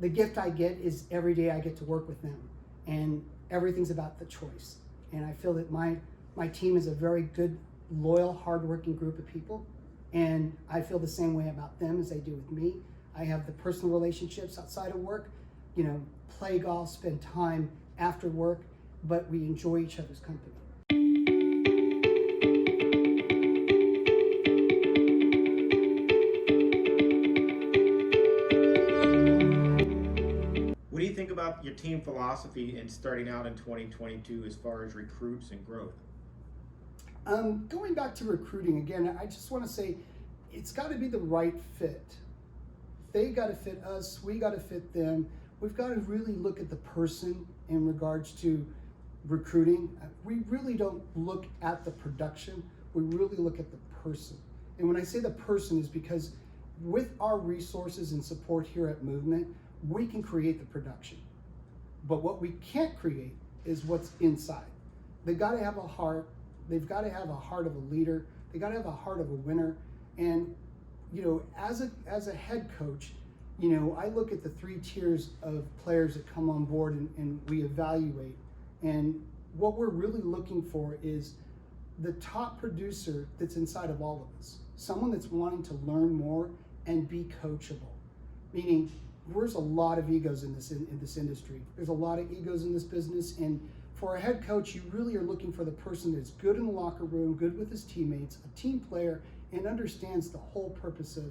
the gift I get is every day I get to work with them, and everything's about the choice. And I feel that my team is a very good, loyal, hardworking group of people, and I feel the same way about them as they do with me. I have the personal relationships outside of work, play golf, spend time after work, but we enjoy each other's company. What do you think about your team philosophy in starting out in 2022 as far as recruits and growth? Going back to recruiting again, I just want to say it's got to be the right fit. They got to fit us, we got to fit them. We've got to really look at the person in regards to recruiting. We really don't look at the production, we really look at the person. And when I say the person is because with our resources and support here at Movement, we can create the production. But what we can't create is what's inside. They've got to have a heart. They've got to have a heart of a leader. They got to have a heart of a winner. And as a head coach, I look at the 3 tiers of players that come on board and we evaluate. And what we're really looking for is the top producer that's inside of all of us. Someone that's wanting to learn more and be coachable. Meaning, there's a lot of egos in this industry. There's a lot of egos in this business, and for a head coach, you really are looking for the person that's good in the locker room, good with his teammates, a team player, and understands the whole purpose of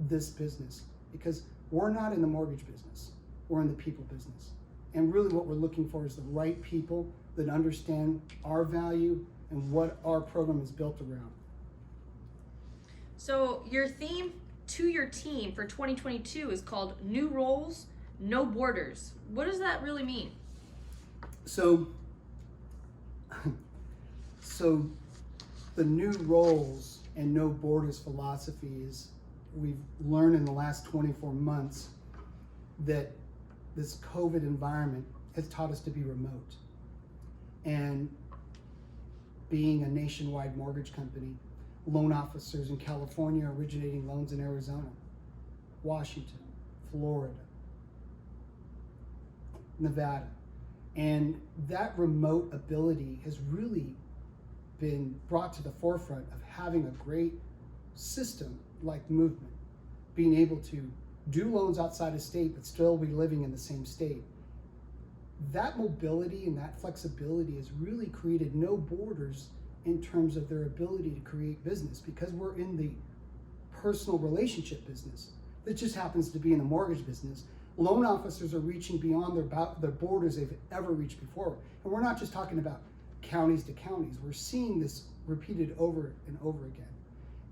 this business. Because we're not in the mortgage business, we're in the people business. And really what we're looking for is the right people that understand our value and what our program is built around. So your theme to your team for 2022 is called New Roles, No Borders. What does that really mean? So the new roles and no borders philosophy is, we've learned in the last 24 months that this COVID environment has taught us to be remote. And being a nationwide mortgage company, loan officers in California originating loans in Arizona, Washington, Florida, Nevada. And that remote ability has really been brought to the forefront of having a great system like Movement, being able to do loans outside of state but still be living in the same state. That mobility and that flexibility has really created no borders in terms of their ability to create business, because we're in the personal relationship business that just happens to be in the mortgage business. Loan officers are reaching beyond their borders they've ever reached before. And we're not just talking about counties to counties. We're seeing this repeated over and over again.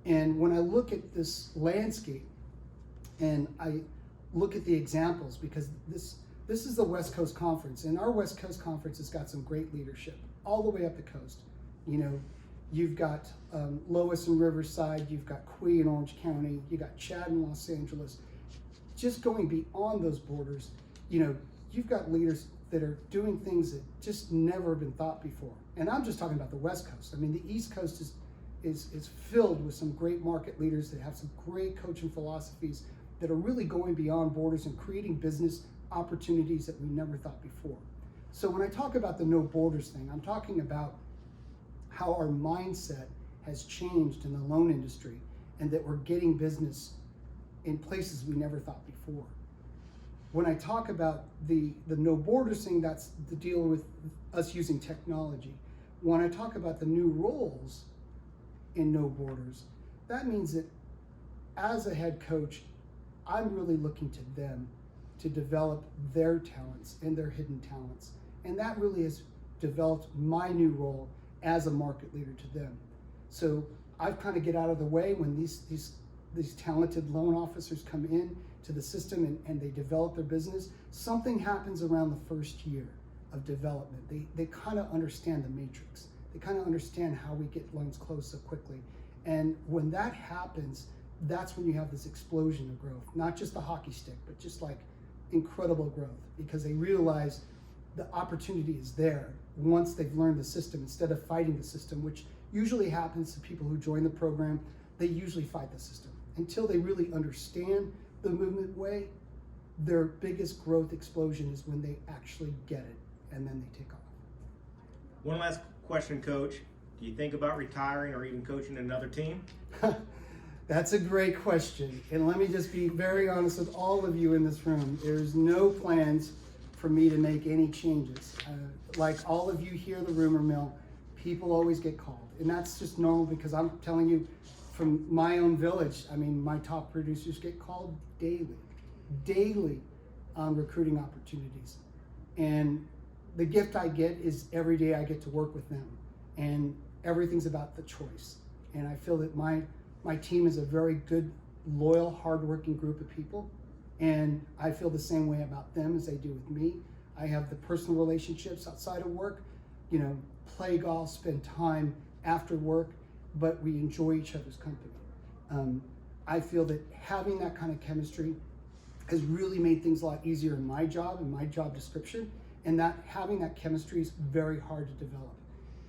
And when I look at this landscape and I look at the examples, because this is the West Coast Conference, and our West Coast Conference has got some great leadership all the way up the coast. You've got Lois in Riverside, you've got Quee in Orange County, you got Chad in Los Angeles. Just going beyond those borders, you've got leaders that are doing things that just never been thought before. And I'm just talking about the West Coast. I mean, the East Coast is filled with some great market leaders that have some great coaching philosophies that are really going beyond borders and creating business opportunities that we never thought before. So when I talk about the no borders thing, I'm talking about how our mindset has changed in the loan industry, and that we're getting business in places we never thought before. When I talk about the no borders thing, that's the deal with us using technology. When I talk about the new roles in no borders, that means that as a head coach, I'm really looking to them to develop their talents and their hidden talents. And that really has developed my new role as a market leader to them. So I've kind of get out of the way when these talented loan officers come in to the system and they develop their business. Something happens around the first year of development. They kind of understand the matrix. They kind of understand how we get loans closed so quickly. And when that happens, that's when you have this explosion of growth. Not just the hockey stick, but just like incredible growth, because they realize the opportunity is there once they've learned the system, instead of fighting the system, which usually happens to people who join the program. They usually fight the system until they really understand the Movement way. their biggest growth explosion is when they actually get it and then they take off. One last question, Coach. Do you think about retiring or even coaching another team? That's a great question. And let me just be very honest with all of you in this room. There's no plans for me to make any changes. Like all of you hear the rumor mill, people always get called. And that's just normal because I'm telling you from my own village, I mean, my top producers get called daily on recruiting opportunities. And the gift I get is every day I get to work with them. And everything's about the choice. And I feel that my team is a very good, loyal, hardworking group of people. And I feel the same way about them as they do with me. I have the personal relationships outside of work, you know, play golf, spend time after work, but we enjoy each other's company. I feel that having that kind of chemistry has really made things a lot easier in my job and my job description, and that having that chemistry is very hard to develop.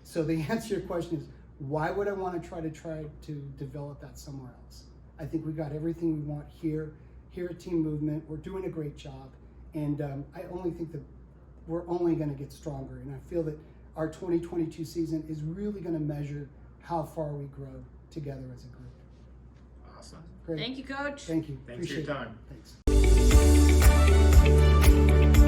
So the answer to your question is, why would I want to try to develop that somewhere else? I think we got everything we want here at Team Movement. We're doing a great job, and I only think that we're only going to get stronger. And I feel that our 2022 season is really going to measure how far we grow together as a group. Awesome. Great. Thank you, Coach. Thank you. Thanks for your Appreciate it. time. Thanks.